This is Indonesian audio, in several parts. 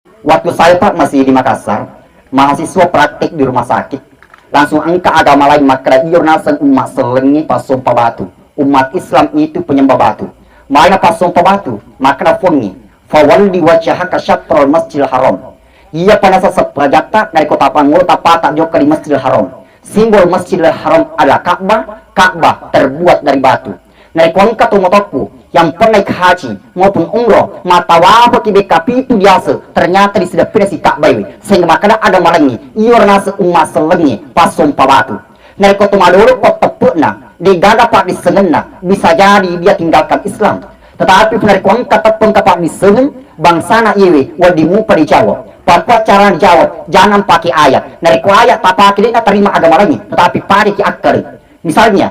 Waktu saya Pak masih di Makassar, mahasiswa praktik di rumah sakit, langsung angka agama lain maka iurnasan umat selengi pas sumpah batu. Umat Islam itu penyembah batu. Mana pas sumpah batu, maka fungi. Fawalli wajhaka syatrul masjidil haram. Ia panasa seprajata dari kota Pangur tapata joka di Masjidil Haram. Simbol Masjidil Haram adalah Ka'bah. Ka'bah terbuat dari batu. Naik wangka tumotoku yang pernah haji maupun umroh mata wapa kibekapi itu biasa ternyata di sudah si Ka'bah sehingga makanya agama lainnya iurnasan umat selengi pas sumpah batu. Naik kota Maduro kota tepukna digada pak di sengenna bisa jadi dia tinggalkan Islam. Tetapi menarik wangka tepung kapak di sengen bangsana iwe wadimu pada dijawab. Apa cara dijawab? Jangan pakai ayat. Dari ayat tak pakai dia terima agama lain, tetapi pakai akal. Misalnya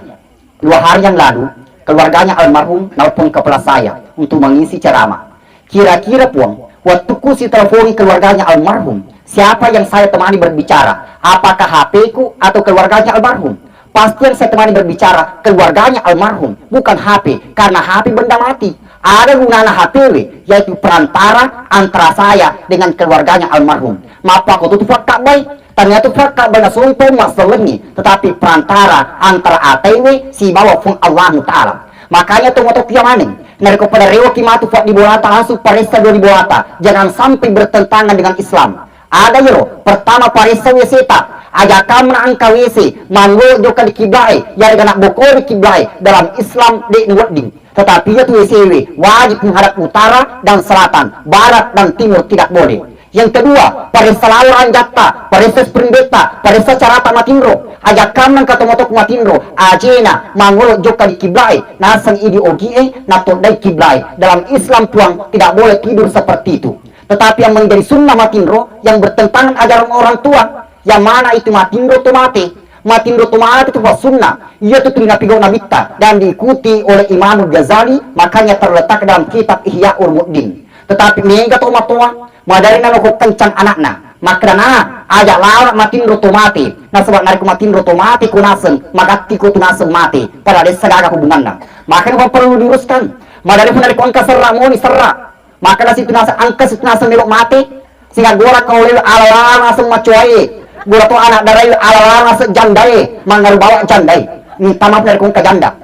2 hari yang lalu keluarganya almarhum maupun kepala saya untuk mengisi ceramah. Kira-kira pun waktu kusi teleponi keluarganya almarhum, siapa yang saya temani berbicara? Apakah HP ku atau keluarganya almarhum? Pasti yang saya temani berbicara keluarganya almarhum, bukan HP, karena HP benda mati. Ada gunanya HP, yaitu perantara antara saya dengan keluarganya almarhum. Mapa aku tutup Ka'bah, ternyata Ka'bah sumpah masalahnya, tetapi perantara antara ATW si bawa fung Allah Ta'ala. Makanya tuh yang maning, dari kepada rewoki matu fak di bolata langsung parisa 2 di bolata, jangan sampai bertentangan dengan Islam. Ada yo, pertama parisa wisita. Ajakan angka WC, mango joka di kiblai, yang nak bokor di kiblai dalam Islam di Nuwadding. Tetapi itu WCW wajib menghadap utara dan selatan, barat dan timur tidak boleh. Yang kedua, pada selalu ranjata, pada sprindeta, pada carata matindro, ajakan katomotok matindro, ajena mangolo joka di kiblai, nasang ideologi natodai kiblai. Dalam Islam tuang tidak boleh tidur seperti itu. Tetapi yang menjadi sunnah matindro yang bertentangan ajaran orang tua, yang mana itu matindro tu mati. Matindro tu mati itu sunnah. Ia itu pigau nabita dan diikuti oleh Imam Ghazali, makanya terletak dalam kitab Ihya Ulumuddin. Tetapi mengga tu matua, madari nang ko kencang anakna. Makna ajak lawak matindro tu mati. Nah sebab narik matindro tu mati kunasen, magati ku tunasen mati. Pada desa gaga hubunganna. Makanya perlu diuruskan. Madari pun narik angka serak moni serak. Maka nasi tunasen angka tunasen melok mati. Sehingga gora kau lelu ala langsung macuai. Gula tu anak dari ala-ala sejandai, mangaru bawa jandai. Minta maaf dari kong janda.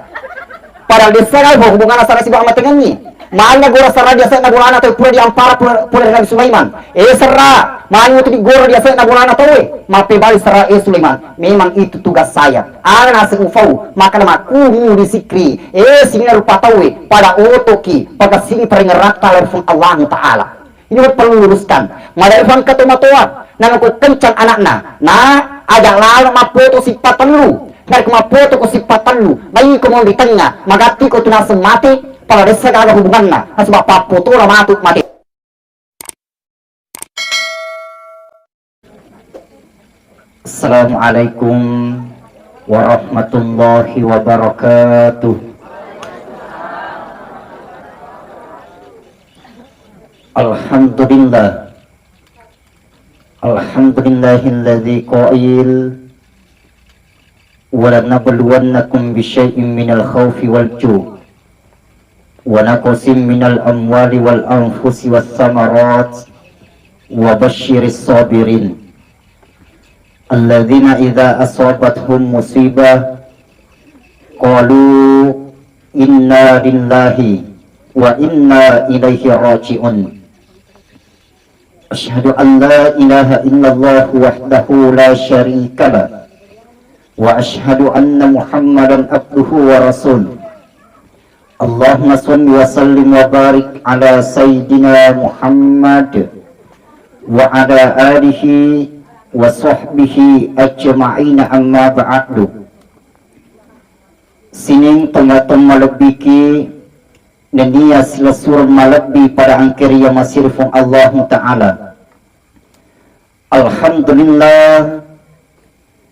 Padahal desa kalau hubungan asal si bawa dengan ni. Mana gora serah dia saya gula anak tu pula di ampara pula dengan Sulaiman. Serah, mana tu di gora dia saya gula anak tu. Mape balik serah Sulaiman. Memang itu tugas saya. Ada nasi ufau, maka nama kuhu disikri. Sini rupa tahu pada otoki, pada sini peringerat telefon Allah Taala. Ini perlu luruskan. Madari ketumatuan. Nang aku kencang anakna. Nah, ajak lalu mapoto sifatan lu. Dari mapoto ko sifatan lu. Bayi ko mau di tengah. Magati ko tunasem mati. Pada desa ada hubungan na. Sebab papoto lah mati. Assalamualaikum warahmatullahi wabarakatuh. Alhamdulillah. Alhamdulillahilladzi qail wa lanabluwannakum bisyai'in minal khawfi wal ju' wa naqsim minal amwali wal anfusi was samarat wa basyiris sabirin alladzina idza asabathum musibah qalu inna lillahi wa inna ilaihi raji'un. Asyhadu an la ilaha illallah wahdahu la syarika lah wa asyhadu anna Muhammadan abduhu wa rasuluh. Allahumma shalli wa sallim wa barik ala sayyidina Muhammad wa ala alihi wa sahbihi ajma'ina amma ba'du. Sining tengah-tengah malabiki Nania sila surah malabbi pada angkiri yang masih rifung Allah Ta'ala. Alhamdulillah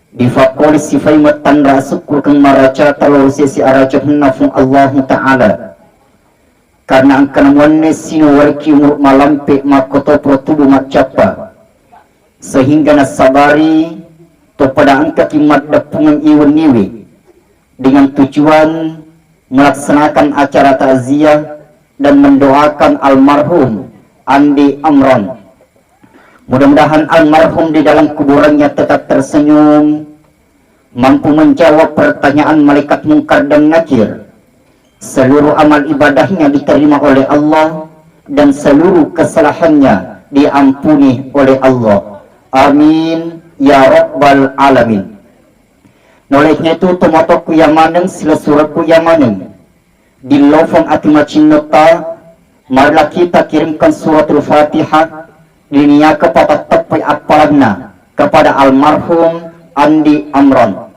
difakoli sifai matanda syukur kang maraca talor sisi araja hunafung Allah Ta'ala. Karena angkan wanne sino warki umur malampe makoto protubu macapa. Sehingga nasabari to pada angka kimat dapungan iwan niwi dengan tujuan melaksanakan acara takziah dan mendoakan almarhum Andi Amron Mudah-mudahan almarhum di dalam kuburannya tetap tersenyum, mampu menjawab pertanyaan malaikat mungkar dan nakir. Seluruh amal ibadahnya diterima oleh Allah dan seluruh kesalahannya diampuni oleh Allah. Amin ya rabbal alamin. Nolehnya itu tomotoku yamaneng sila suratku yamaneng di lofong atimacinota. Marilah kita kirimkan suratul Fatihah dunia kepada tepi apalagna kepada almarhum Andi Amron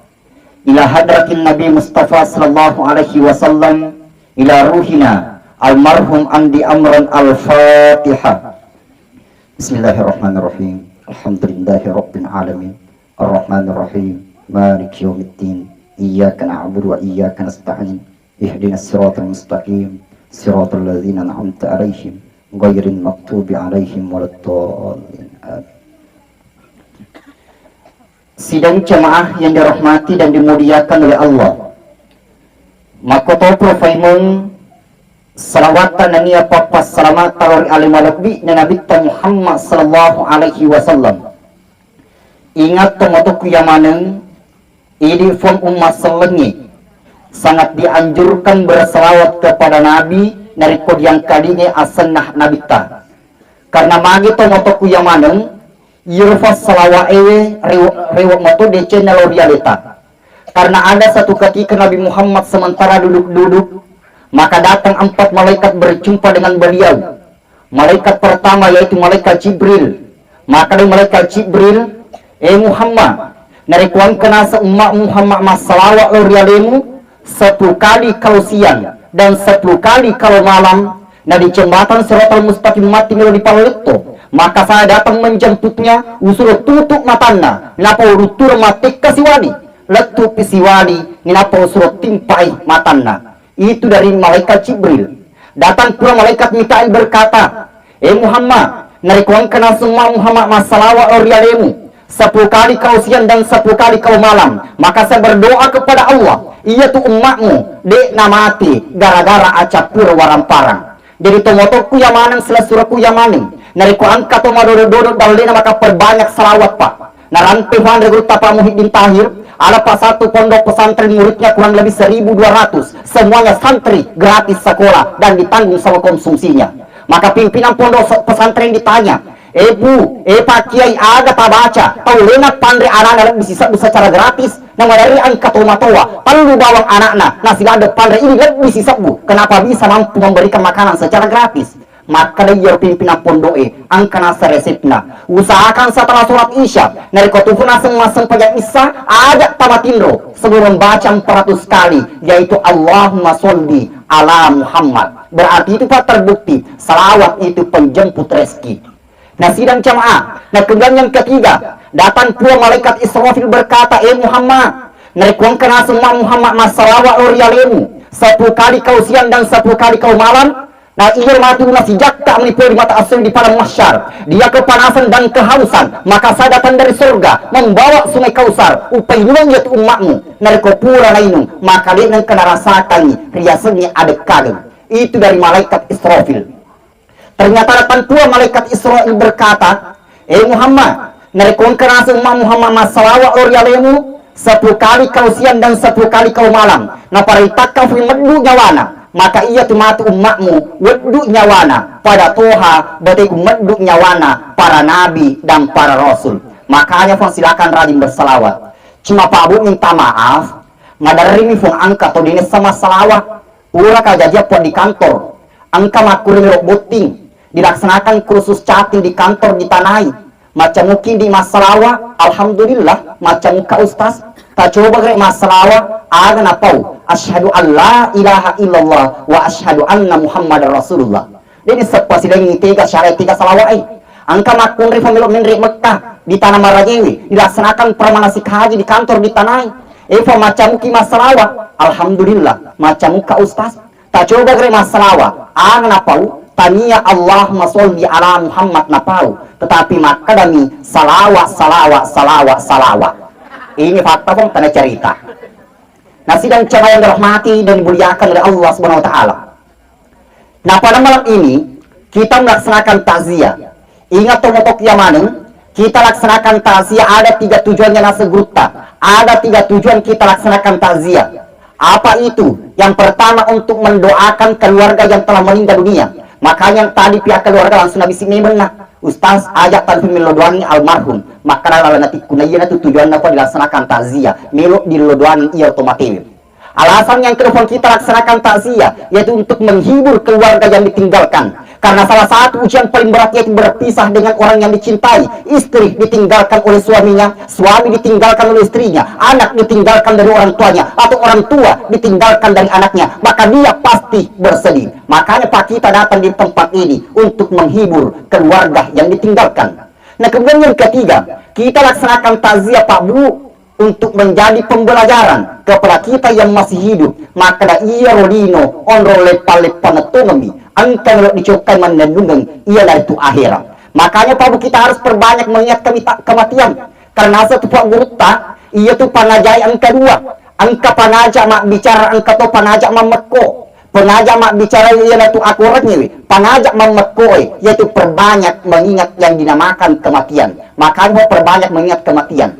ila hadratin Nabi Mustafa sallallahu alaihi wasallam ila ruhina almarhum Andi Amron. Al-Fatihah. Bismillahirrahmanirrahim. Alhamdulillahi rabbil alamin arrahmanir rahim maliki yaumiddin iyyaka na'budu wa iyyaka nasta'in ihdinas siratal mustaqim siratal ladzina an'amta 'alaihim ghairil maghdubi 'alaihim waladdallin. Sidang jemaah yang dirahmati dan dimuliakan oleh Allah, makoto profaimon salawatan dan ia papas selamat tawar alim alabi dan Nabi Muhammad sallallahu alaihi wasallam. Ingat tomotoku yamaneng ini form umat selengi sangat dianjurkan berselawat kepada Nabi dari kod yang kalinya asenah Nabi ta. Karena magi tomotoku yang maneng yurfas salawa ewe rewak moto de channel realita. Karena ada satu ketika Nabi Muhammad sementara duduk-duduk, maka datang 4 malaikat berjumpa dengan beliau. Malaikat pertama yaitu malaikat Jibril. Maka dari malaikat Jibril, Muhammad, narikuan kena seumat Muhammad masalawa realemu 10 kali kalau siang dan 10 kali kalau malam. Nah di jembatan Siratal Mustaqim mati melo di Palito, maka saya datang menjemputnya usul tutup matana napa urutur mati kasiwali letu pisiwali napa usul timpai matana. Itu dari malaikat Jibril. Datang pula malaikat Mikail berkata, Muhammad, narikuan kena semua Muhammad masalawa orialemu 10 kali kau siang dan 10 kali kau malam. Maka saya berdoa kepada Allah, iya tuh umatmu dek namati gara-gara acapur waramparang. Jadi tomotoku yang maneng selasuraku yang maneng nariku angkat tomadodo dalena maka perbanyak salawat pak. Naranti Van Reguta Pak Muhyiddin Tahir ada pas satu pondok pesantren muridnya kurang lebih 1.200. Semuanya santri gratis sekolah dan ditanggung sama konsumsinya. Maka pimpinan pondok pesantren ditanya, Bu, Pak Kiai ada tak baca? Tahu lenat pandai anak-anak bisa secara gratis. Nama dari angka tomatoa, perlu bawang anaknya. Nasi ada pandai ini lebih bisa bu. Kenapa bisa mampu memberikan makanan secara gratis? Maka dia pimpinan pondoe, angka nasa resepna. Usahakan setelah sholat isya, dari kotufu masing-masing pajak isya, ada tamatindro sebelum baca 400 kali, yaitu Allahumma sholli ala Muhammad. Berarti itu pak terbukti, salawat itu penjemput rezeki. Nah sidang jamaah, nah kemudian yang ketiga, datang pula malaikat Israfil berkata, Muhammad, narikuan kena semua Muhammad masalawa orialemu 10 kali kau siang dan 10 kali kau malam. Nah ia mati nasi jakta menipul di mata asli di padang mahsyar. Dia kepanasan dan kehausan, maka saya datang dari surga membawa sungai Kausar upai nungyat umatmu nariko pura lainung, maka dia yang kena rasakan riasanya ada kagem. Itu dari malaikat Israfil. Ternyata datang pula malaikat Israel berkata, Muhammad, narikun kerasa umat Muhammad masalawa orialemu 10 kali kau siang dan 10 kali kau malam. Nah paritaka fi meddu nyawana, maka ia tu mati umatmu weddu nyawana pada Toha berarti meddu nyawana para nabi dan para rasul. Makanya fong silakan rajin bersalawat. Cuma Pak Abu minta maaf, ngadarimi fong angka atau dinis sama salawat. Ura kajajia pun di kantor, angka makurin roboting. Dilaksanakan kursus chatting di kantor di Tanai. Macam mungkin di Masalawa, alhamdulillah, macam muka ustaz. Tak coba kaya Masalawa, aga napau. Asyhadu an la ilaha illallah wa asyhadu anna Muhammad Rasulullah. Jadi sepasi lagi tiga syariat tiga salawat. Angka makun reformilo menri Mekah di Tanah Marajewi. Dilaksanakan pramanasik haji di kantor di Tanai. Macam mungkin Masalawa, alhamdulillah, macam muka ustaz. Tak coba kaya Masalawa, aga napau. Tania Allahumma sholli ala Muhammad napau, tetapi maka dami salawat. Ini fakta pun tanda cerita. Nah sidang jamaah yang dirahmati dan dimuliakan oleh Allah Subhanahu Wa Taala. Nah pada malam ini kita melaksanakan takziah. Ingat tomotok yang maneng kita laksanakan takziah ada 3 tujuannya nasa gurta. Ada 3 tujuan kita laksanakan takziah. Apa itu? Yang pertama untuk mendoakan keluarga yang telah meninggal dunia. Makanya tadi pihak keluarga langsung Nabi sini benar. Ustaz ajak tanpa melodoani almarhum. Maka lalu nanti kunayana itu tujuan apa dilaksanakan takziah. Melo dilodoani ia otomatis. Alasan yang kedua kita laksanakan takziah yaitu untuk menghibur keluarga yang ditinggalkan. Karena salah satu ujian paling berat yaitu berpisah dengan orang yang dicintai. Istri ditinggalkan oleh suaminya, suami ditinggalkan oleh istrinya, anak ditinggalkan dari orang tuanya, atau orang tua ditinggalkan dari anaknya. Maka dia pasti bersedih. Makanya Pak kita datang di tempat ini untuk menghibur keluarga yang ditinggalkan. Nah kemudian yang ketiga, kita laksanakan takziah Pak Bu untuk menjadi pembelajaran kepada kita yang masih hidup. Maka ia rodino onrole pale panatonomi angka lo dicokai menendungan ialah itu akhirat. Makanya Pak Bu kita harus perbanyak mengingat kematian. Karena satu Pak Gurta ia tuh panajai angka 2. Angka panajak mak bicara angka to panajak mamekko. Panajak mak bicara ialah itu akuratnya. Panajak mamekko yaitu perbanyak mengingat yang dinamakan kematian. Makanya perbanyak mengingat kematian.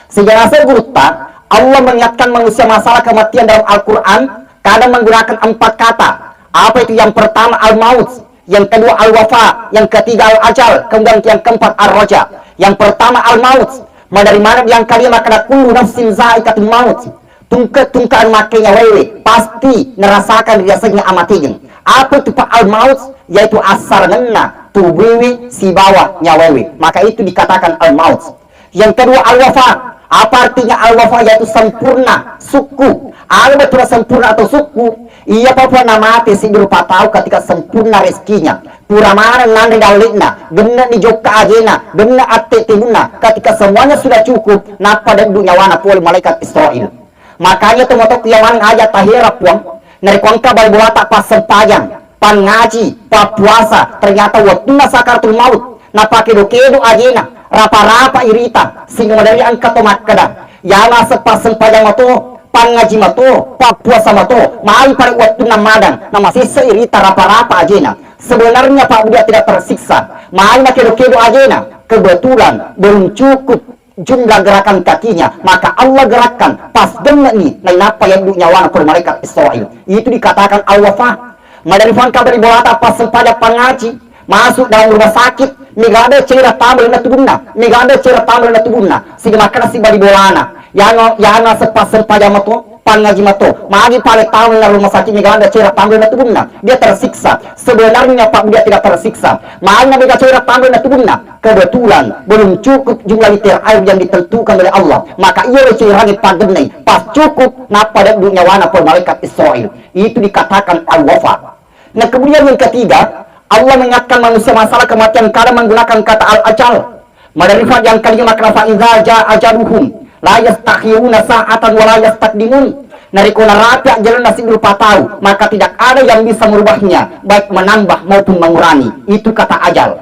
Sejarah Gurta Allah mengingatkan manusia masalah kematian dalam Al-Quran kadang menggunakan 4 kata. Apa itu? Yang pertama al-maut, yang kedua al-wafa, yang ketiga al-ajal, kemudian yang keempat ar-roja. Yang pertama al-maut, dari mana yang kalian makna kullu nafsin za'iqatul maut. Tungkaan makanya wewe pasti merasakan rasanya amatigen. Apa itu Pak al-maut? Yaitu asar ngena tubuhi si bawah nyawewe. Maka itu dikatakan al-maut. Yang kedua al-wafa. Apa artinya al-wafa? Yaitu sempurna suku. Ada betul sempurna atau suku. Ia apa namati si berupa tahu ketika sempurna rezekinya. Pura mana nandri dalikna, gena di joka ajena, gena ate timuna. Ketika semuanya sudah cukup, napa dan dunia wana poli malaikat Israel. Makanya temotok yang aja tahira puang. Nari kuangka bal bolata pas sempayang, pan ngaji, pa puasa. Ternyata waktu sakaratul maut. Napa kedo-kedo ajena, rapa-rapa irita. Sehingga dari angka tomat kada. Yang sepas sempayang mato. Pangaji mato, puasa mato, maai pada waktu namadang, nama sisa irita rapa-rapa ajena. Sebenarnya Pak dia tidak tersiksa, maai na kedo-kedo ajena. Kebetulan belum cukup jumlah gerakan kakinya, maka Allah gerakkan pas dengan ni, lain apa yang nyawana per malaikat Israel. Itu dikatakan al-wafa. Madarifan kabar bolata pas sempadak pangaji, masuk dalam rumah sakit, migada cerita tambal na tubunna, migada cerita tambal na tubunna, sehingga makna si bali bolana. Yang sepas sempayang mato, pangaji mato, magi pale tahu na rumah sakit miganda cerita tambal na tubunna, dia tersiksa. Sebenarnya Pak dia tidak tersiksa. Makanya dia cerita tambal na tubunna. Kebetulan belum cukup jumlah liter air yang ditentukan oleh Allah. Maka ia cerita pagenai pas cukup napa dan dunia wana per malaikat Israel. Itu dikatakan al-wafa. Nah kemudian yang ketiga, Allah mengingatkan manusia masalah kematian kadang menggunakan kata al-ajal. Madarifat yang kalimat makna iza ja ajaluhum la yastakhiruna sa'atan wa la yastaqdimun. Narikona rapi jalan nasi berupa tahu, maka tidak ada yang bisa merubahnya, baik menambah maupun mengurangi. Itu kata ajal.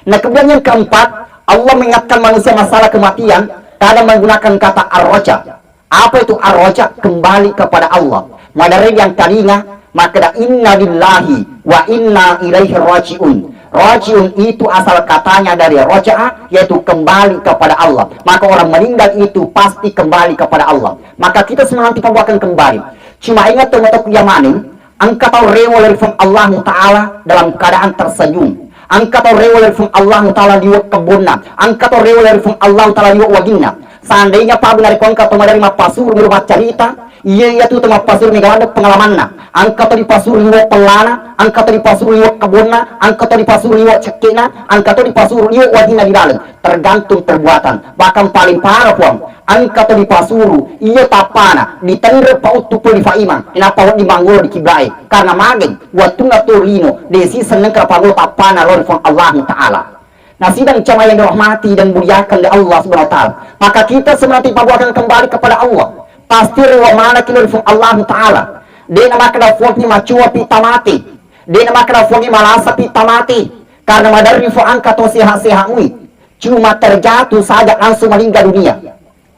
Nah kemudian yang keempat, Allah mengingatkan manusia masalah kematian kadang menggunakan kata ar-roja. Apa itu ar-roja? Kembali kepada Allah. Madari yang tadinya, maka inna lillahi wa inna ilaihi raji'un. Raji'un itu asal katanya dari roja'a, yaitu kembali kepada Allah. Maka orang meninggal itu pasti kembali kepada Allah. Maka kita semua nanti akan kembali. Cuma ingat teman-teman yang mana, angkat atau rewel dari Allah Ta'ala dalam keadaan tersenyum. Angkat atau rewel dari Allah Ta'ala di kebunna. Angkat atau rewel dari Allah Ta'ala di wagina. Seandainya Pak benar kongka atau dari pasur di rumah cerita, iya itu teman pasur megawanda pengalamanna. Angkat di pasur liwat pelana, angkat di pasur liwat kebunna, angkat di pasur liwat cekina, angkat di pasur liwat wajina di dalam. Tergantung perbuatan. Bahkan paling parah puang, angkat di pasur iya tapana ditender paut tupu di faimang. Kenapa di manggul di kiblai? Karena magen waktu naturino desi seneng kerapangul tapana lor from Allah Ta'ala. Nah sidang cama yang dirahmati dan muliakan oleh Allah Subhanahu wa Ta'ala. Maka kita sebenarnya akan kembali kepada Allah. Pasti rewa mana kilo dari Allah Ta'ala. Dia nama kena fuaki macua pita mati. Dia nama kena fuaki malasa pita mati. Karena madari fu angka to sehat-sehat cuma terjatuh saja langsung meninggal dunia.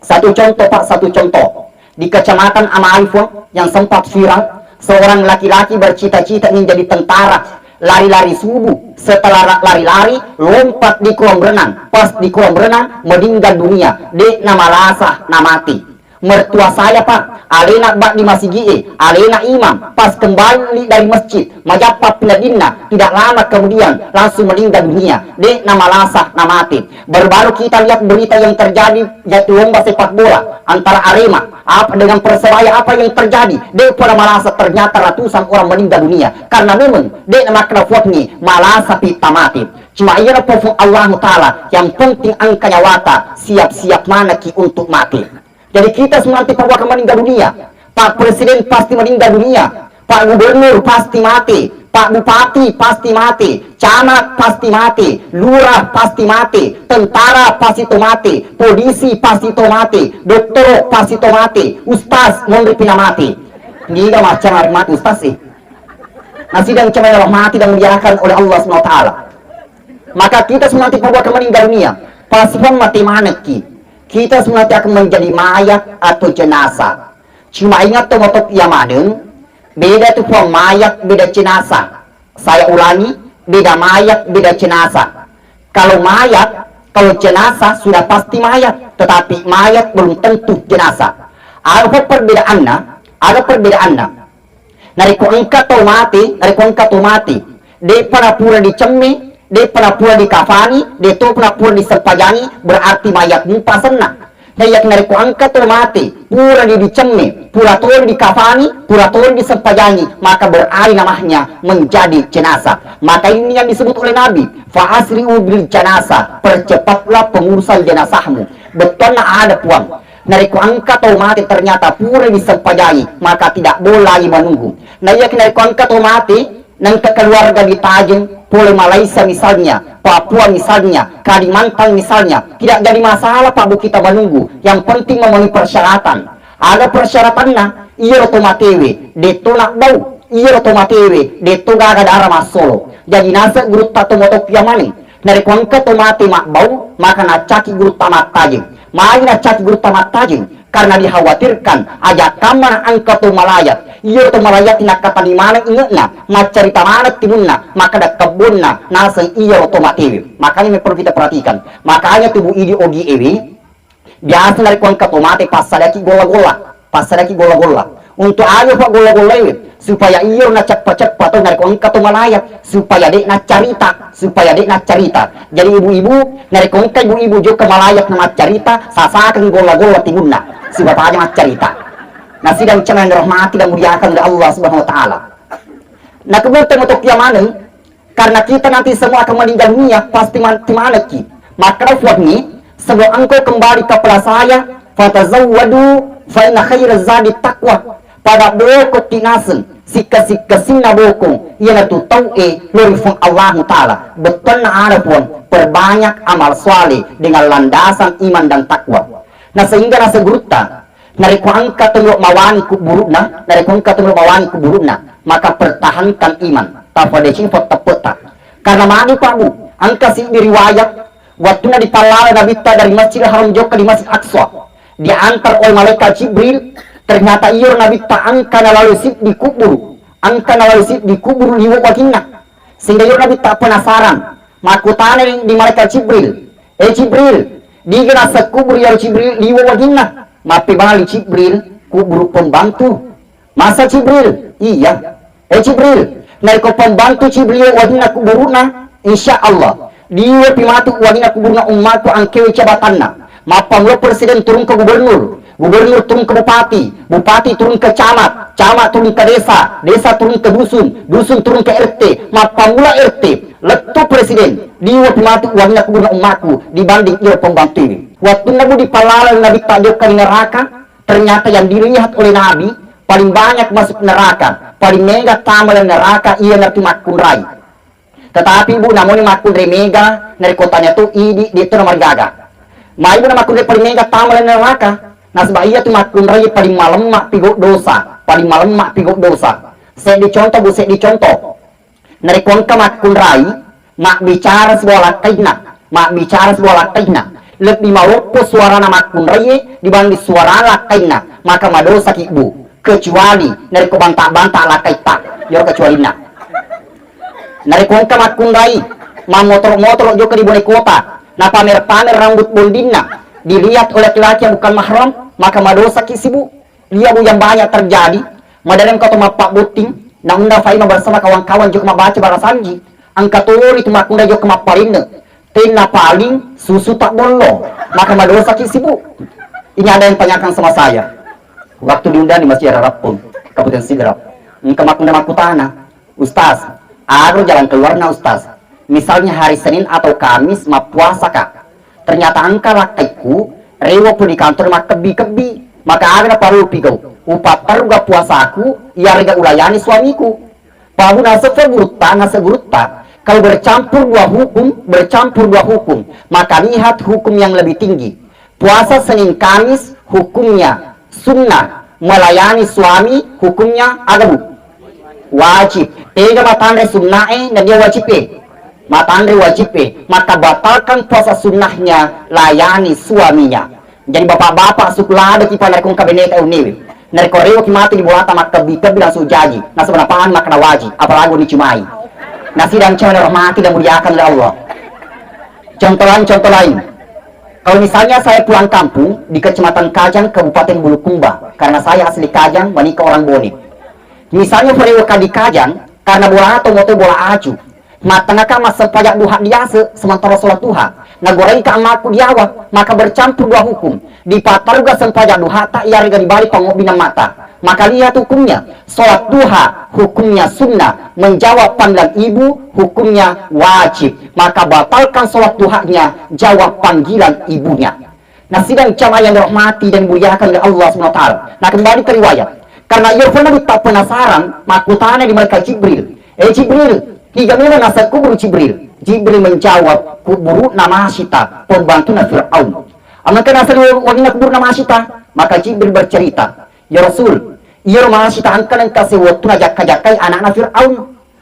Satu contoh Pak, satu contoh. Di kecamatan Amalifon yang sempat viral, seorang laki-laki bercita-cita ingin jadi tentara. lari-lari subuh, setelah lari-lari lompat di kolam renang, pas di kolam renang meninggal dunia, dek nama lasah nama mati. Mertua saya pak, alena bak di masjid alena imam, pas kembali dari masjid, majapat pinadina, tidak lama kemudian langsung meninggal dunia, dek nama lasah nama mati. Baru-baru kita lihat berita yang terjadi jatuh lomba sepak bola antara Arema apa dengan Persebaya, apa yang terjadi, dek pada Malasa ternyata ratusan orang meninggal dunia karena memang dek nama kena ni Malasa pita mati. Cuma ia pofong Allah Ta'ala, yang penting angka nyawata siap-siap mana ki untuk mati. Jadi kita semua nanti akan meninggal dunia. Pak Presiden pasti meninggal dunia, Pak Gubernur pasti mati, Pak Bupati pasti mati, camat pasti mati, lurah pasti mati, tentara pasti mati, polisi pasti mati, dokter pasti mati, ustaz mau dipindah mati. Ini macam hari mati ustaz sih. Nah sidang cuma mati dan diarahkan oleh Allah SWT. Maka kita semua nanti akan meninggal dunia. Pasti mati mana ki? Kita semua nanti akan menjadi mayat atau jenazah. Cuma ingat tomotok yamaneng, beda tuh mayat, beda jenazah. Saya ulangi, beda mayat, beda jenazah. Kalau mayat, kalau jenazah sudah pasti mayat, tetapi mayat belum tentu jenazah. Ada perbedaannya, ada perbedaannya. Dari ko engkau tahu mati, dari ko engkau tahu mati, dia pernah pura dicemmi, dia pernah pura dikafani, dia tuh pernah pura disepajani, berarti mayatmu pasena. Nayak nari ko angka tuh mati, pura dicemmi, pura tuh dikafani, pura tuh disepajani, maka berarti namanya menjadi jenazah. Maka ini yang disebut oleh Nabi, fa'asri'u bil jenazah, percepatlah pengurusan jenazahmu. Betul ada puang. Nari ko angka tuh mati ternyata pura disepajani, maka tidak boleh lagi menunggu. Nayak nari ko angka tuh mati, nang keluarga di Tajeng, Pulau Malaysia misalnya, Papua misalnya, Kalimantan misalnya, tidak jadi masalah Pak Bu kita menunggu. Yang penting memenuhi persyaratan. Ada persyaratannya, iya otomatewe, deto nak bau, iya otomatewe, deto gak ada arah masolo. Jadi nasa guru tato motok yamani, nari kuangka tomate mak bau, maka nacaki guru tamat tajeng. Mai nacaki guru tamat tajeng, karena dikhawatirkan ajak kamar angka to malayat. Iya to malayat nak kata di mana ingatna, macarita mana timunna, maka dak kebunna, nasa iya otomatewe. Makanya perlu kita perhatikan. Makanya tubuh idi ogi ewe, biasa dari kuangka tomate pasalaki gola-gola, pasalaki gola-gola. Untuk ayo pak gola-gola ewe, supaya iyo na cepat-cepat atau dari kuangka to malayat, supaya dek na carita, supaya dek na carita. Jadi ibu-ibu, dari kuangka ibu-ibu juga malayat na carita, sasakan gola-gola timunna, supaya aja carita. Nah sidang cuma yang dirahmati dan muliakan oleh Allah Subhanahu Wa Taala. Nah kemudian untuk yang mana? Karena kita nanti semua akan meninggal dunia, pasti mati mana ki? Maka ini sebelum engkau kembali kepada saya, fatazawwadu fa inna khairaz zadi taqwa. Pada boko tinasen, sika-sika sinna boko, ia tu tau'e lorifun Allah Ta'ala. Betul na ada pun perbanyak amal soleh dengan landasan iman dan takwa. Nah sehingga nasa gurta nari ko angka tulok mawani kuburuna, nari ko angka tulok mawani kuburuna, maka pertahankan iman. Tapa de sifat tepeta. Karena mani Pak Bu, angka si diriwayat waktu na dipalala Nabi dari Masjidil Haram joka di Masjid Aqsa, diantar oleh malaikat Jibril. Ternyata iyo Nabi ta angka na lalu sip di kubur, angka na lalu sip di kubur liwo wakinna. Sehingga iyo Nabi tak penasaran, makutana di malaikat Jibril. Jibril, di genasa kubur ya Jibril liwo wakinna. Mapi balik Jibril, kubur pembantu. Masa Jibril? Iya. Jibril, naiko pembantu Jibril wadina kuburuna, insya Allah. Dia pimatu wadina kuburuna umatku angkewi jabatanna. Mapam lo presiden turun ke gubernur, gubernur turun ke bupati, bupati turun ke camat, camat turun ke desa, desa turun ke dusun, dusun turun ke RT. Mapam mula RT, letu presiden. Dia pimatu wadina kuburuna umatku dibanding dia pembantu ini. Waktu Nabi dipalala Nabi tajukkan neraka, ternyata yang dilihat oleh Nabi paling banyak masuk neraka, paling mega tamal neraka ia nanti makun rai. Tetapi bu namun makun rai mega dari kotanya tuh idi dia tuh nomor gaga. Ma ibu makun rai paling mega tamal neraka. Nah sebab ia tuh makun rai paling malam mak pigok dosa, paling malam mak pigok dosa. Saya dicontoh bu, saya dicontoh. Dari kongka makun rai mak bicara sebuah lakaina, mak bicara sebuah lakaina. Lebih mawakpo suara nama kunraye dibanding suara lakaina, maka madosa ibu kecuali dari ko banta-banta lakai tak yor kecuali na. Narikong kamakundai, motor-motor juga di bonai kota, na pamer-pamer rambut boldina, dilihat oleh laki-laki yang bukan mahram, maka madosa kisibu. Dia yang banyak terjadi, madalam kau mapak buting, na unda faima bersama kawan-kawan juga mabaca barasanji, angka turun itu makunda juga mapalinne, tina paling susu tak bolong, maka madosa kisibu. Ini ada yang tanyakan sama saya, waktu diundang di Masjid Arapun, Kabupaten Sidrap, engkau makunda makutana, Ustaz, aku jalan keluar na Ustaz. Misalnya hari Senin atau Kamis ma puasa kak. Ternyata angka lakaiku rewo pun di kantor mak kebi-kebi. Maka ada paru pigau. Upat taruga puasaku ia rega ulayani suamiku. Pahu nasa segurutta. Kalau bercampur dua hukum, maka lihat hukum yang lebih tinggi. Puasa Senin Kamis hukumnya sunnah, melayani suami hukumnya agabu. Wajib. Tega matandre sunnah dan dia wajib matandre wajib maka batalkan puasa sunnahnya, layani suaminya. Jadi bapak-bapak sukulah ada kipan dari kong kabinet uniwi. Dari koreo kimati dibuat mak kebi langsung jadi. Nah sebenarnya makna wajib apalagi dicumai. Nah sidang cewek rahmati dan muliakan oleh Allah. Contoh lain. Kalau misalnya saya pulang kampung di Kecamatan Kajang, Kabupaten Bulukumba, karena saya asli Kajang, menikah orang Bone. Misalnya periwaka di Kajang, karena bola atau motor bola aju, matangnya kan masa pajak duha biasa, sementara sholat duha. Nah goreng ke amaku diawak, maka bercampur dua hukum. Di patar juga sempajak duha, tak ia rega dibalik pangobina mata. Maka lihat hukumnya, sholat duha, hukumnya sunnah, menjawab panggilan ibu, hukumnya wajib. Maka batalkan sholat duhanya, jawab panggilan ibunya. Nah sidang jamaah yang dirahmati dan muliakan oleh Allah SWT. Nah kembali ke riwayat. Karena ia pernah tak penasaran, makutana di mereka Jibril. Jibril, tiga mila nasa kubur Jibril. Jibril menjawab, kubur nama Sita, pembantu na Fir'aun. Amankan nasa wagina kubur nama Sita, maka Jibril bercerita, ya Rasul, ia rumah Sita angkan yang kasih waktu na jakka-jakkai anak na Fir'aun.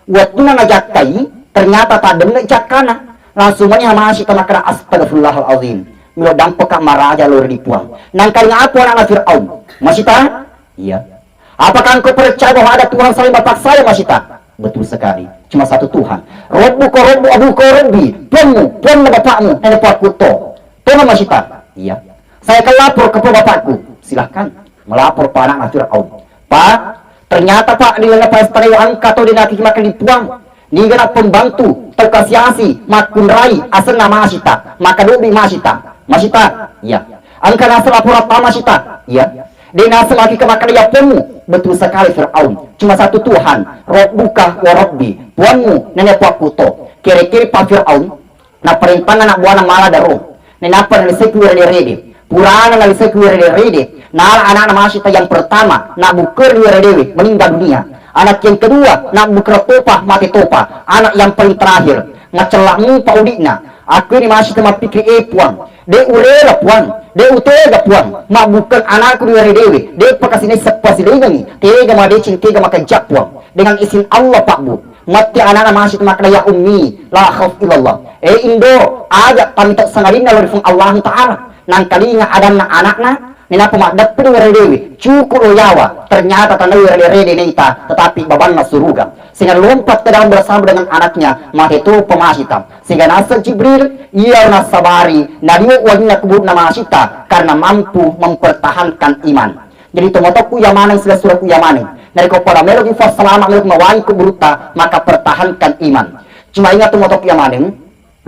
Waktu na jakkai, ternyata tak dengar jakkana. Langsung sama Sita makana astagfirullahaladzim. Milo dampak maraja lor dipuang. Nangkali apa anak na Fir'aun? Masita? Iya. Apakah engkau percaya bahwa ada Tuhan selain Bapak saya, Masita? Betul sekali. Cuma satu Tuhan. Robbuka Robbu Abuka Robbi. Tuhanmu bapakmu, nenek bapakku to. Tuhan Masita? Iya. Saya akan lapor ke bapakku. Silahkan. Melapor Pak anak Fir'aun. Pak, ternyata Pak di lena pestari angka atau di naki makan dipuang. Nigana pembantu, tau kasiasi, makun rai, asal nama Masita. Maka dobi Masita. Masita? Iya. Angka nasa lapor apa Masita? Iya. Dia lagi kemakan yapunmu. Betul sekali Fir'aun. Cuma satu Tuhan. Rabbuka wa Rabbi. Tuhanmu nenek bapakku to. Kira-kira Pak Fir'aun. Na perintah anak buana malah daro. Nenapa nalisai kuwira rede. Purana nalisai kuwira rede. Nala anak Masita yang pertama. Nak buker kuwira dewe. Meninggal dunia. Anak yang kedua. Nak buker topa mati topa. Anak yang paling terakhir. Ngacelakmu Pak Udikna. Aku ini masih teman pikir puan. De urela puan. De utega puan. Ma bukan anakku di hari dewi. De pakasini sepasi dengan tega ma decing tega makan jak puan. Dengan izin Allah Pak Bu. Mati anak masih teman ya ummi. La khauf illallah. Indo ada pamitok sangalina lori fung Allah Ta'ala. Nang kalinya ada anak-anak. Nina pemak dapur di dewi. Cukup yawa. Ternyata tanah rede nita. Tetapi babanna suruga. Sehingga lompat ke dalam bersama dengan anaknya. Mati itu Masita. Sehingga nasa Jibril. Ia nasabari. Nadiwa wajina kubur nama Masita. Karena mampu mempertahankan iman. Jadi tomotoku yamanang sila suraku yamanang. Dari kepada melok info selama melok mawai kuburuta. Maka pertahankan iman. Cuma ingat tomotoku yamanang.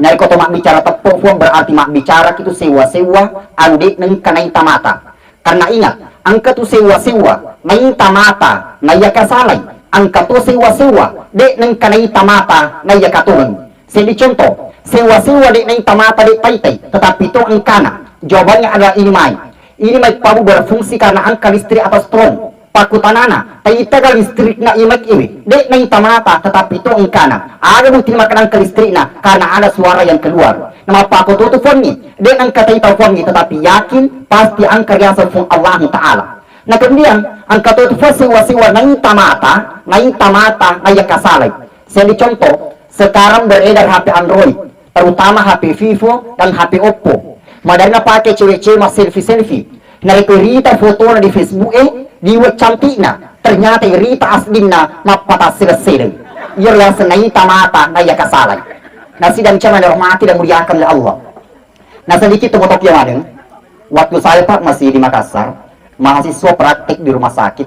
Dari kota mak bicara tepung berarti mak bicara itu sewa-sewa. Andi neng kanai tamata. Karena ingat, angka tu sewa-sewa, naing tamata, naya kasalay. Angka tu sewa-sewa, dek neng kanay tamata, naya katulong. Jadi contoh, sewa-sewa dek neng tamata dek tay-tay, tetapi itu angkana. Jawabannya adalah ini may. Ini may pabu berfungsi karena angka listrik atau strong. Pakutanana, tay itaga listrik na imak iwi. Dek neng tamata, tetapi itu angkana. Ada bukti makan angka listrik na, karena ada suara yang keluar. Nama paku tu phone dek angka tay phone tetapi yakin pasti angka yang serfung Allah Ta'ala. Nah kemudian angka tu sewa-sewa neng tamata, naya kasalay. Saya dicontoh, sekarang beredar HP Android, terutama HP Vivo dan HP Oppo. Madari na pakai cewek-cewek mas selfie. Nariko Rita foto na di Facebook di web cantik na. Ternyata Rita asli na mapata sila-sila. Iyor yang senai tamata na ya kasalay. Na sidang siya rahmati dan muliakan oleh Allah. Nah sedikit tumotok yang ada. Waktu saya Pak masih di Makassar, mahasiswa praktik di rumah sakit.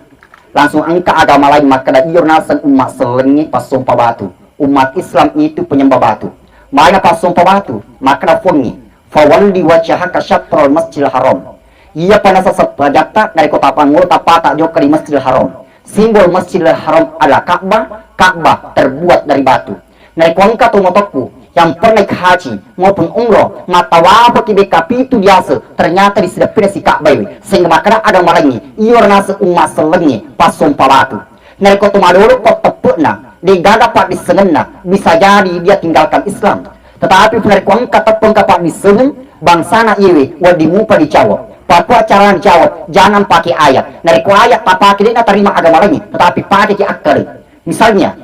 Langsung angka agama lain maka da iyor nasan umat selengi pas sumpah batu. Umat Islam itu penyembah batu. Mana pas sumpah batu, maka da fungi. Fawalli wajhaka syatrul masjidil haram. Ia panasa sepajata dari kota Pangur tapata joka di Masjidil Haram. Simbol Masjidil Haram adalah Ka'bah. Ka'bah terbuat dari batu. Dari kuangka tumotokku yang pernah haji maupun umroh mata wapa kibekapi itu biasa ternyata di sedapnya si Ka'bah sehingga makanya ada malangi ior nasa umat selengi pas sumpah batu. Dari kota Maduro kok tepukna di gadapat di senena bisa jadi dia tinggalkan Islam. Tetapi dari kuangka tepung kapak di senen bangsana iwi wadimu pada dijawab. Papua cara jawab, jangan pakai ayat. Dari ayat tak pakai dia terima agama lagi, tetapi pakai di akal. Misalnya,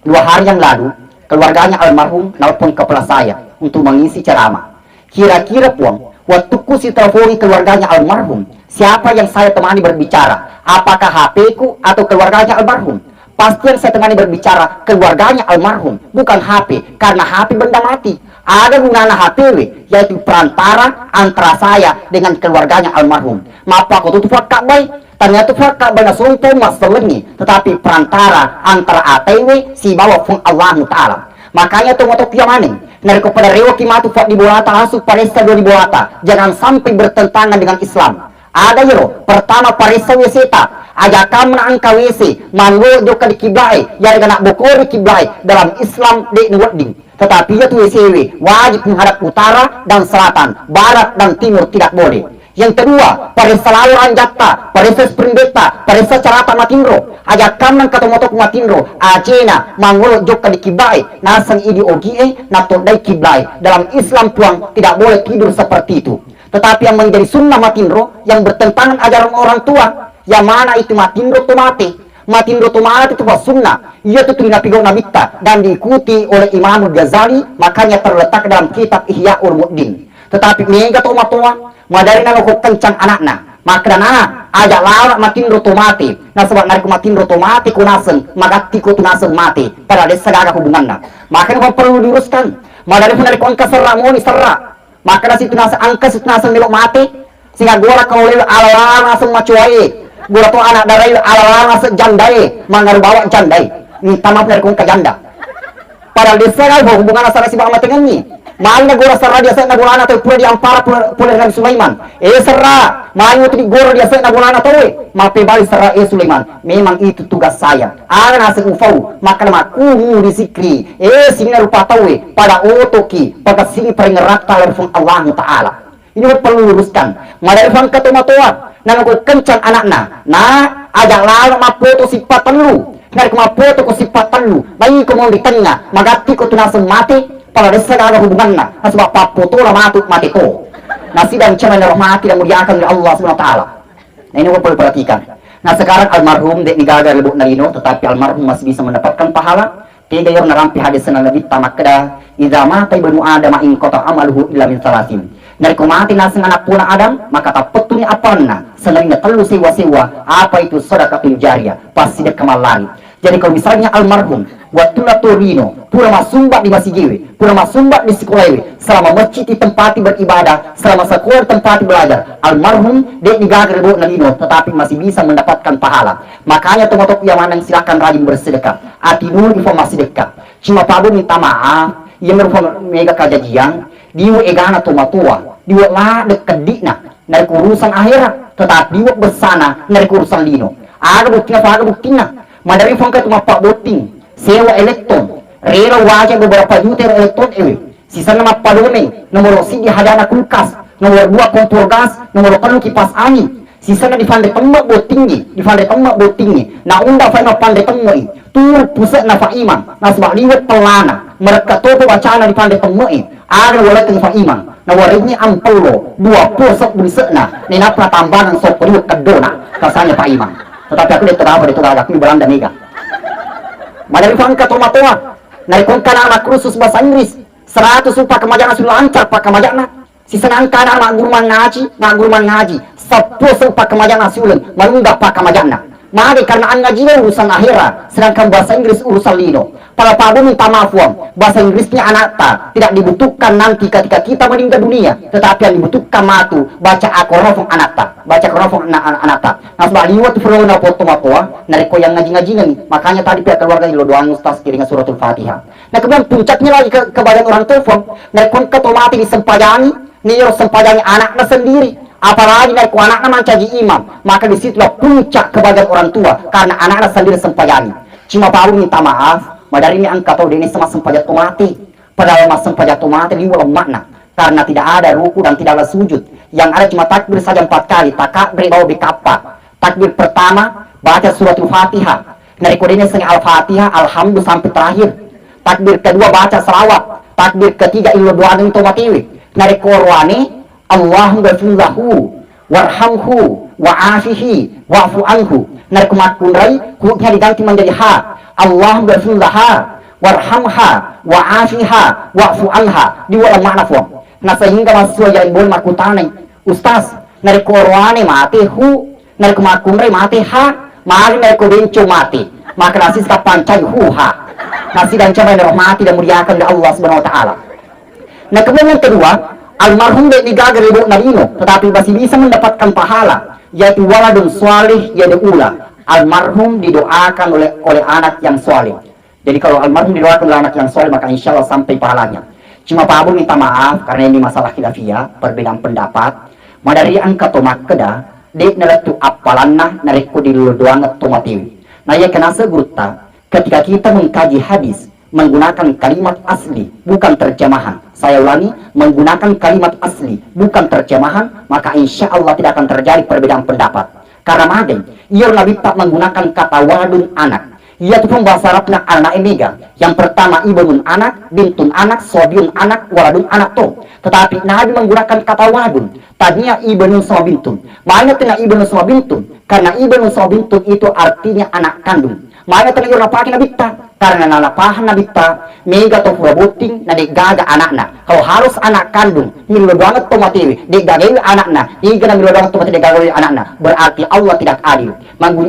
2 hari yang lalu, keluarganya almarhum nelpon kepala saya untuk mengisi ceramah. Kira-kira pun, waktu kusi teleponi keluarganya almarhum, siapa yang saya temani berbicara? Apakah HP ku atau keluarganya almarhum? Pasti yang saya temani berbicara keluarganya almarhum, bukan HP, karena HP benda mati. Ada gunanya HP, yaitu perantara antara saya dengan keluarganya almarhum. Mapa aku tutup Ka'bah, ternyata Ka'bah sumpah mas selengi, tetapi perantara antara ATW si bawa fung Allah Ta'ala. Makanya tuh motor kiamaning, dari kepada rewa kimatu fak di bolata langsung parisa 2 di bolata, jangan sampai bertentangan dengan Islam. Ada yero, pertama parisa wisita, ajakan menangka WC, manwo joka di kiblai, yang nak bokori kiblai dalam Islam di nuwadding. Tetapi itu WCW wajib menghadap utara dan selatan, barat dan timur tidak boleh. Yang kedua, parisa laluran jatta, parisa springbeta, parisa carata matindro, ajakan kata motok matindro, ajena mangolo joka di kiblai, nasan idi ogie, natodai kiblai. Dalam Islam puang tidak boleh tidur seperti itu. Tetapi yang menjadi sunnah matindro yang bertentangan ajaran orang tua, yang mana itu matindro tu mati. Matindro tu mati itu sunnah. Ia itu pinapigau nabita dan diikuti oleh Imam Ghazali, makanya terletak dalam kitab Ihya Ulumuddin. Tetapi mega tu matua, madari na ko kencang anakna. Maka dana ajak lawak matindro tu mati. Nah sebab nariku matindro tu mati kunasen, magati ku tunasen mati. Pada desa gaga hubunganna. Makanya perlu diuruskan. Madari pun nariku angka serra moni serra. Maka nasi tunasa angka tunasa melok mati. Sehingga gora kau lele ala langsung macuai. Gula tu anak darai ala langsung jandai. Mangar bawa jandai. Minta maaf dari kong janda. Padahal desa kan hubungan asal si bang dengan ni. Main na gora serra dia sa na gora atau pula di ampara pula dengan Sulaiman. Serra, main itu di gora dia sa na gora atau mape balik serra Sulaiman. Memang itu tugas saya. Ada nasi ufau maka nama kuhu disikri. Sini rupa tahu pada otoki pada sini peringerak telepon Allah Taala. Ini perlu luruskan. Madarifan ketomatoa. Nang aku kencan anakna. Nah, ajak lalu mapoto sifat telu. Nari ko mapoto ko sifat telu. Bayi ko mau di tengah. Magati ko tunasang mati. Pada desa ada hubungan na. Sebab papoto lah mati ko. Nasi dan cemen rahmati dan muliakan oleh Allah SWT. Nah ini perlu perhatikan. Nah sekarang almarhum dek nigaga lebuk nalino. Tetapi almarhum masih bisa mendapatkan pahala. Tiga yang narampi hadis Nabi tamak kedah. Idza mata ibnu Adam in qata amaluhu illa min salasin. Dari kumati nasi anak puna Adam maka tak petuni apana selain telu sewa apa itu sedekah jariyah pasti dek kemalari. Jadi kalau misalnya almarhum waktu Torino pura masumbat di masjid, pura masumbat di sekolah, selama masjid di tempat beribadah, selama sekolah tempat belajar, almarhum dek digagal buat nalino tetapi masih bisa mendapatkan pahala. Makanya tomatok yang mana silakan rajin bersedekah. Ati dulu informasi dekat. Cuma Pak minta maaf, yang merupakan mega kajian diwa egana tomatua, diwa lah dekat dikna dari urusan akhirat, tetapi diwa bersana dari urusan lino. Ada buktinya, madari fangka cuma Pak Boting, sewa elektron, rela wajah beberapa juta elektron sisa nama padomeng, nomor si di hadana kulkas, nomor 2 kompor gas, nomor 3 kipas angin. Sisa na di fande tembak botinggi, na unda fa na fande tembak tur pusat na fa iman, na sebab liwat pelana, mereka topo bacana di fande tembak ada wala teng fa iman, na warini ampolo 20 sok bulisena, ni na tambahan sok liwat kedona, kasanya fa iman. Tetapi aku dia teraba aku Belanda mega. Madari fangka tomatoa, na ikon kana anak kursus bahasa Inggris, 100 upah kemajana sudah lancar pak kemajana. Sisa nangka anak gurman ngaji, 10 upah kemajana sulen, malunggap pak kemajana. Mari karena an ngaji urusan akhirat, sedangkan bahasa Inggris urusan lino. Para pabu minta maaf bahasa Inggrisnya anak tidak dibutuhkan nanti ketika kita meninggal dunia, tetapi yang dibutuhkan matu baca akorofong anak baca akorofong anak Nah sebab liwat flow na foto mapoa, nariko yang ngaji nih. Makanya tadi pihak keluarga lo doang ustaz kiringan suratul Fatihah. Nah kemudian puncaknya lagi ke badan orang telepon, nariko ketomati disempayani, nih sempayani anaknya sendiri. Apalagi dari anaknya mencaji imam, maka disitulah puncak kebahagiaan orang tua karena anak-anak sendiri sempayani. Cuma baru minta maaf, madari ini angkat tahu ini sama sempajat mati. Padahal mas sempajat mati ini belum makna karena tidak ada ruku dan tidak ada sujud. Yang ada cuma takbir saja 4 kali, takbir bawa di kappa. Takbir pertama baca suratul Fatihah. Dari kodenya setengah Al-Fatihah, Alhamdulillah sampai terakhir. Takbir kedua baca selawat. Takbir ketiga ilu doa dengan tomatiwi. Dari korwani Allahumma ghfir lahu warhamhu wa'afihi wa'fu anhu. Nar kumakunrai huknya diganti menjadi ha. Allahumma ghfir laha warhamha wa'afiha wa'fu anha. Di wala makna fo. Nah sehingga masuk yang boleh makutane. Ustaz, nar korwane mati hu, nar kumakunrai mati ha, mari nar kodenco mati. Maka nasi kapancai hu ha. Nasi dan coba mati dan muliakan oleh Allah Subhanahu wa taala. Nah kemudian yang kedua, almarhum digagal ibu narino, tetapi masih bisa mendapatkan pahala, yaitu waladun salih yaitu ula. Almarhum didoakan oleh anak yang salih. Jadi kalau almarhum didoakan oleh anak yang salih, maka insya Allah sampai pahalanya. Cuma Pak Abu minta maaf karena ini masalah khilafiyah, perbedaan pendapat. Madari angka tomak keda, dek naletu apalanna nareku di doang tomatiwi. Nah ya kena segurta, ketika kita mengkaji hadis menggunakan kalimat asli, bukan terjemahan. Saya ulangi, menggunakan kalimat asli, bukan terjemahan, maka insya Allah tidak akan terjadi perbedaan pendapat. Karena madem, ia Nabi tak menggunakan kata waladun anak. Ia itu pun bahasa Arabnya anak mega. Yang pertama ibnun anak, bintun anak, sobiun anak, waladun anak toh. Tetapi Nabi menggunakan kata waladun. Tadinya ibnun sama bintun. Makanya tina ibnun sama bintun. Karena ibnun sama bintun itu artinya anak kandung. Makanya tina ia pakai Nabi tak. Karena nalapahan Nabi tak mega atau purabuting na gaga anakna. Kalau harus anak kandung, milo banget tomatiwi, digagawi anakna, hingga na milo banget tomatiwi digagawi anakna. Berarti Allah tidak adil.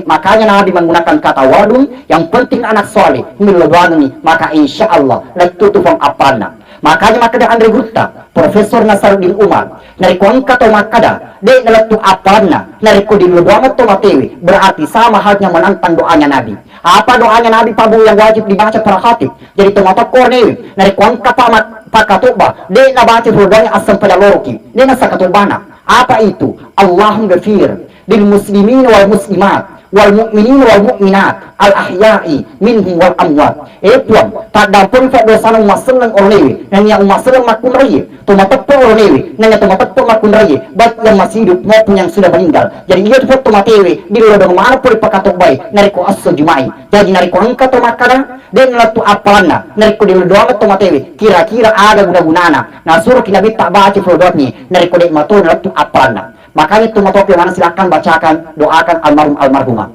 Makanya Nabi menggunakan kata wadun, yang penting anak soleh, milo banget nih, maka insya Allah letutupang apana. Makanya makada Andre Gutta, Profesor Nasaruddin Umar, nariko ang kato makada, de nalatu apana, nariko di lubangat tomatewi, berarti sama halnya menantang doanya Nabi. Apa doanya Nabi Pabu yang wajib dibaca para khatib? Jadi tomato kornewi, nariko ang kapamat pakatuba, de nabaca doanya asam pada loroki, de nasakatubana. Apa itu? Allahumma ghafir lil muslimin wal muslimat wal mu'minin wal mu'minat al ahya'i minhum wal amwat. Puan tak dampun fa dosana masallan orlewi nan yang masallan makun rayi tomatepo orlewi nan yang tomatepo makun rayi baik yang masih hidup maupun yang sudah meninggal. Jadi ia tu tomatewi di lodong mana pun pakatok baik nariko aso jumai. Jadi nariko angka tomakada dan latu apalana nariko di lodong tomatewi kira-kira ada guna-gunana. Nah suruh kinabi tak baca produknya nariko di mato latu apalana. Makanya itu motopi mana silakan bacakan, doakan almarhumah.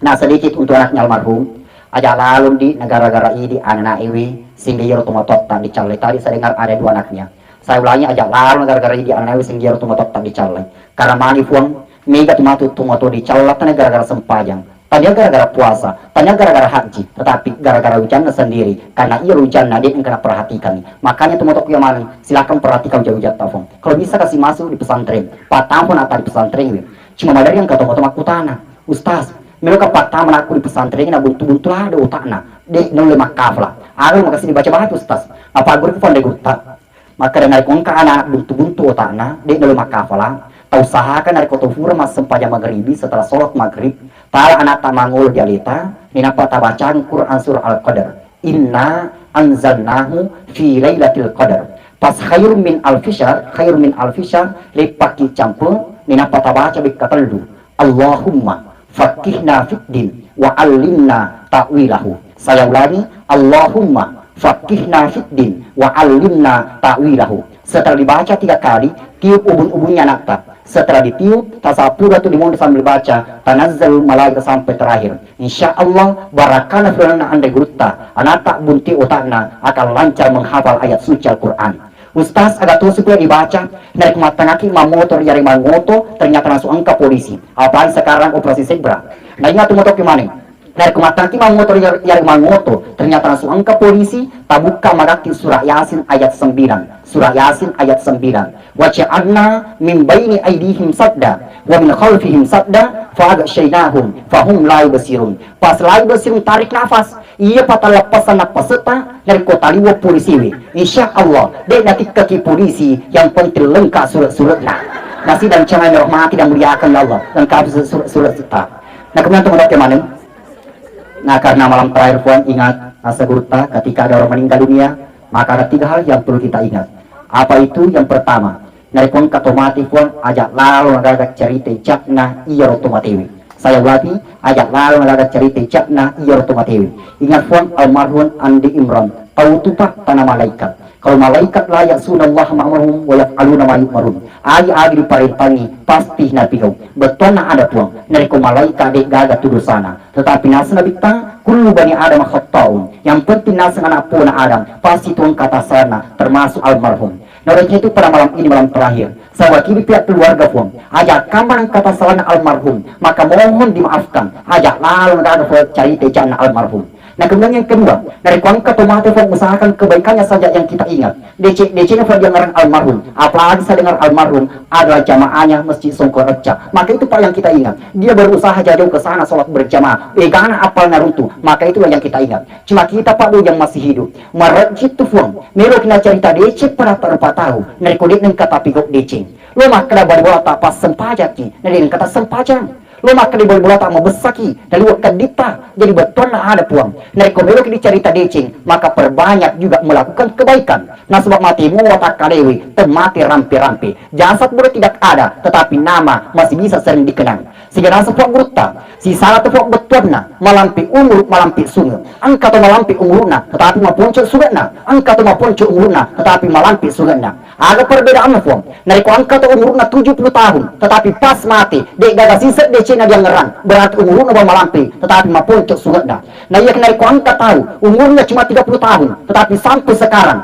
Nah sedikit untuk anaknya almarhum. Aja lalu di negara-negara ini anak iwi sehingga yoro tumatot tak dicalai. Tadi saya dengar ada 2 anaknya. Saya ulangi aja lalu negara-negara ini anak iwi sehingga yoro tumatot tak dicalai. Karena manifuang mega tumatot dicalai negara-negara sempajang. Tanya gara-gara puasa, tanya gara-gara haji, tetapi gara-gara hujan sendiri. Karena ia hujan dia yang kena perhatikan. Makanya tumatok yang mana, silakan perhatikan jauh-jauh tafong. Kalau bisa kasih masuk di pesantren, 4 tahun atau di pesantren. Cuma madari yang ketemu aku tanah, Ustaz. Mereka 4 tahun aku di pesantren, na buntu-buntu ada otakna. Dek nol makaf lah. Aku makasih dibaca banget Ustaz. Apa gue pun degutak. Maka dengan kongka anak buntu-buntu otakna, dek nol makaf lah. Usahakan dari kotofura mas sempajang maghribi setelah sholat maghrib. Para anak tamangul dialita, ninapa tabacaan Quran surah Al-Qadar. Inna anzalnahu fi lailatul qadar. Pas khair min alfisar, lepaki campur, ninapa tabaca bikataldu. Allahumma fakihna fiddin wa alimna ta'wilahu. Saya ulangi, Allahumma fakihna fiddin wa alimna ta'wilahu. Setelah dibaca 3 kali, tiup ubun-ubunnya nakta. Setelah ditiup, tasapura itu dimulai sambil baca tanazzal malaikat sampai terakhir. Insya Allah barakana firana ande gurutta anata bunti otakna akan lancar menghafal ayat suci Al-Quran. Ustaz agak tuh supaya dibaca naik mata ngaki motor jari moto ternyata langsung angka polisi. Apalagi sekarang operasi zebra. Nah ingat tuh motor kemana? Dari kematan ki mau motor yang mau motor, ternyata langsung angka polisi, tabuka magaki surah Yasin ayat 9. Surah Yasin ayat 9. Wa ja'alna min baini aydihim sadda wa min khalfihim sadda fa aghshaynahum fahum la yubsirun. Pas la yubsirun tarik nafas, ia patah lepasan peserta dari kota liwa polisi we. Insyaallah, dek nanti kaki polisi yang penting lengkap surat-suratnya. Nasi dan cemai rahmati dan muliakan ya Allah dan kabur surat-surat kita. Nah kemudian teman-teman kemana? Nah karena malam terakhir puan ingat asa gurta ketika ada orang meninggal dunia, maka ada 3 hal yang perlu kita ingat. Apa itu? Yang pertama, dari puan katomatif puan ajak lalu agak cerita cakna iya otomatis. Saya ulangi, ajak lalu agak cerita cakna iya otomatis. Ingat puan almarhum Andi Imran, tahu tupak tanah malaikat. Kalau malaikat layak sunallah ma'amahum wa yaf'aluna ma yu'marun. Agi diperintangi pasti nabi kau. Betul na ada puang. Nariko malaikat dek gaga tuduh sana. Tetapi nasa nabi ta kullu bani Adam khatta'un. Yang penting nasa anak pun Adam pasti tuang kata sana termasuk almarhum. Nah itu pada malam ini malam terakhir. Saya wakili pihak keluarga puang. Ajak kamar kata sana almarhum. Maka mohon dimaafkan. Ajak lalu ada cari tejana almarhum. Nah kemudian yang kedua, dari kuangka tomato usahakan kebaikannya saja yang kita ingat. DC-nya yang ngarang almarhum, apalagi saya dengar almarhum adalah jamaahnya Masjid Songkor Reca. Maka itu Pak yang kita ingat. Dia berusaha jauh ke sana sholat berjamaah. Gana apalnya runtuh. Maka itulah yang kita ingat. Cuma kita Pak yang masih hidup. Marajit tu fuang. Melo kena cerita DC pada terpa tahu. Dari kodek neng kata pigok DC. Lo mak kena bawa tak pas sempajaki. Dari kata sempajang. Lo maka di bola tak mau besaki dari waktu dita jadi betul lah ada puang. Dari kobelok dicerita decing maka perbanyak juga melakukan kebaikan. Nah sebab mati mu watak kalewi temati rampe-rampe jasad boleh tidak ada tetapi nama masih bisa sering dikenang. Segera sepuak gurta si salah tepuak betulna malampi umur malampi sungai angka tu malampi umurna tetapi mapuncu sugana angka tu mapuncu umurna tetapi malampi sugana. Ada perbedaan puang. Dari angka tu umurna 70 tahun tetapi pas mati dek gagal sisa dec na dia ngerang berarti umurnya mau malampi tetapi mapun cek suratnya. Nah ia kena kuangka tahu umurnya cuma 30 tahun tetapi sampai sekarang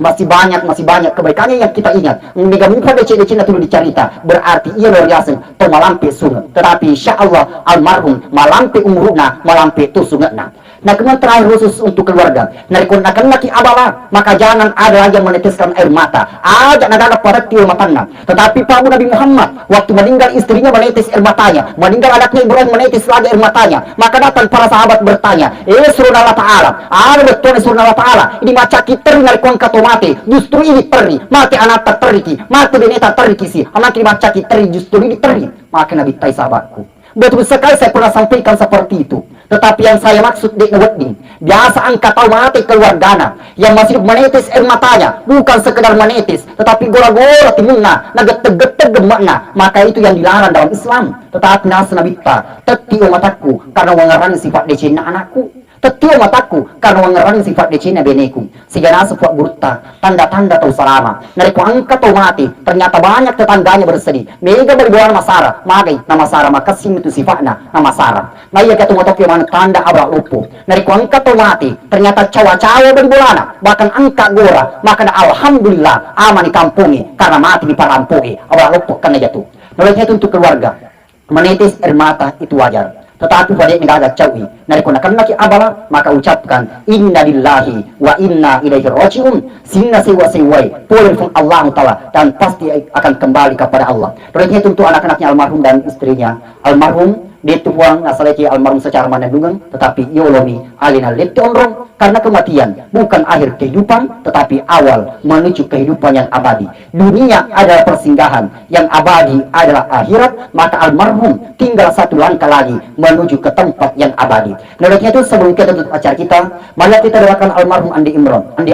masih banyak kebaikannya yang kita ingat. Mega muka DC na dulu dicerita berarti ia luar biasa to malampi sungat tetapi insyaallah almarhum malampi umurnya malampi tu sungatna. Nah kemudian terakhir khusus untuk keluarga. Nah dikunakan laki abala maka jangan ada lagi yang meneteskan air mata. Ajak nagana pada tiul matanya. Tetapi Pak Nabi Muhammad waktu meninggal istrinya menetes air matanya, meninggal anaknya Ibrahim menetes lagi air matanya. Maka datang para sahabat bertanya, surah Allah Taala, ada betul surah Allah Taala. Ini macam kita dari kuang katomate, justru ini teri, mati anak tak teriki, mati beneta teriki sih. Anak ini macam kita justru ini teri. Maka Nabi tai sahabatku. Betul sekali saya pernah sampaikan seperti itu. Tetapi yang saya maksud di wedding, biasa angka tahu mati keluargana yang masih menetes air matanya, bukan sekedar menetes, tetapi gola-gola timungna, nageteg-geteg gemakna, maka itu yang dilarang dalam Islam. Tetapi nasa nabita, tetio mataku karena mengerang sifat decina anakku. Tetio mataku karena mengerang sifat decina beneku. Sehingga nasa puak gurta, tanda-tanda tahu selama. Nariku angka tahu mati, ternyata banyak tetangganya bersedih. Mega berbuah nama Sarah, magai nama Sarah, maka sim itu sifatnya nama Sarah. Nah iya kata motok yang tanda abrak lupu. Nariku angka tahu mati, ternyata cawa-cawa berbolana, bahkan angka gora. Maka alhamdulillah aman dikampungi karena mati di parampungi. Abrak lupu karena jatuh. Nolanya itu untuk keluarga. Menetes air mata itu wajar. Tetapi pada negara cawi, nari konakan laki abala, maka ucapkan inna lillahi wa inna ilaihi rajiun. Sinna sewa-sewai, pulih pun Allah Ta'ala dan pasti akan kembali kepada Allah. Terusnya tentu anak-anaknya almarhum dan istrinya almarhum. Dia tuang asalnya almarhum secara manandungan, tetapi yolomi alina leti onrong karena kematian bukan akhir kehidupan, tetapi awal menuju kehidupan yang abadi. Dunia adalah persinggahan, yang abadi adalah akhirat, maka almarhum tinggal satu langkah lagi menuju ke tempat yang abadi. Menurutnya itu sebelum kita tutup acara kita, mari kita doakan almarhum Andi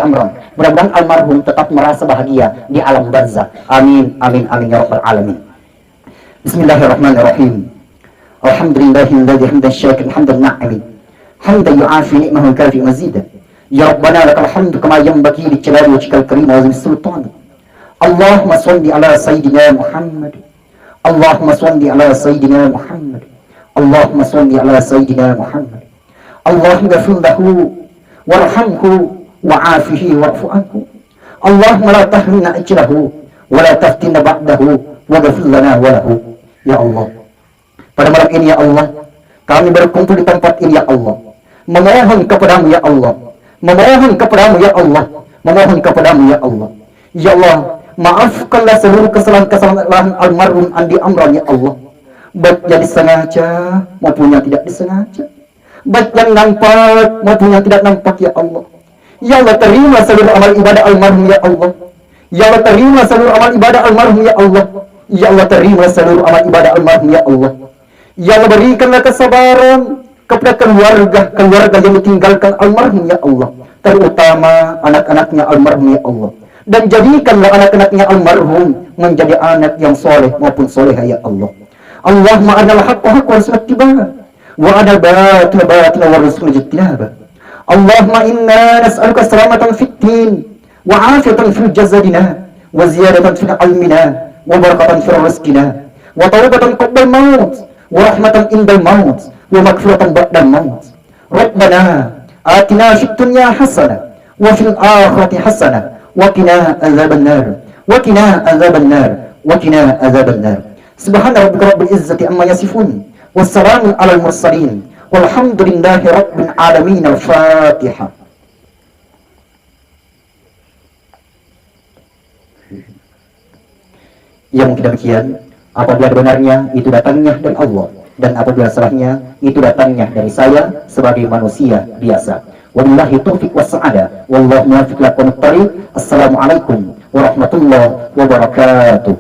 Amron. Mudah-mudahan almarhum tetap merasa bahagia di alam barzakh. Amin, amin, amin ya rabbal alamin. Bismillahirrahmanirrahim. Alhamdulillahilladzi hamdan syakiran hamdan na'imin hamdan yu'afi ni'mahu kafi mazidan ya rabbana lakal hamdu kama yanbaghi li jalali wajhikal karim wa azimi sultan. Allahumma shalli ala sayyidina Muhammad, Allahumma shalli ala sayyidina Muhammad, Allahumma shalli ala sayyidina Muhammad. Allahumma ghfir lahu warhamhu wa'afihi wa'fu anhu. Allahumma la tahrimna ajrahu wa la taftinna ba'dahu wa ghfir lana wa lahu. Ya Allah, pada malam ini ya Allah, Kami berkumpul di tempat ini ya Allah, memohon kepadamu ya Allah, memohon kepadamu ya Allah, memohon kepadamu ya Allah. Ya Allah, maafkanlah seluruh kesalahan-kesalahan almarhum Andi Amran ya Allah, baik yang disengaja maupun yang tidak disengaja, baik yang nampak maupun yang tidak nampak ya Allah. Ya Allah, terima seluruh amal ibadah almarhum ya Allah. Ya Allah, terima seluruh amal ibadah almarhum ya Allah. Ya Allah, terima seluruh amal ibadah almarhum ya Allah. Ya Allah, berikanlah kesabaran kepada keluarga yang ditinggalkan almarhum ya Allah, terutama anak-anaknya almarhum ya Allah. Dan jadikanlah anak-anaknya almarhum menjadi anak yang soleh maupun soleha ya Allah. Allahumma arnal haqqa haqqa warzuqna ittiba'ah, wa arnal batila batila warzuqna ijtinabah. Allahumma inna nas'aluka salamatan fid din wa afiyatan fil jasadina wa ziyadatan fil ilmina wa barakatan fil rizqina wa tawbatan qabla al-maut wa rahmatan indal maut wa maghfiratan ba'dal maut. Rabbana atina fid dunya hasanah wa fil akhirati hasanah wa qina adzaban nar wa qina adzaban nar wa qina adzaban nar. Subhana rabbika rabbil izzati amma yasifun wassalamun alal mursalin walhamdulillahi rabbil alamin. Al-Fatihah. Yang demikian, apabila benarnya itu datangnya dari Allah, dan apabila salahnya itu datangnya dari saya sebagai manusia biasa. Wabillahi taufiq wassa'adah, wallahu muwaffiq ila aqwamit thariq. Assalamualaikum warahmatullahi wabarakatuh.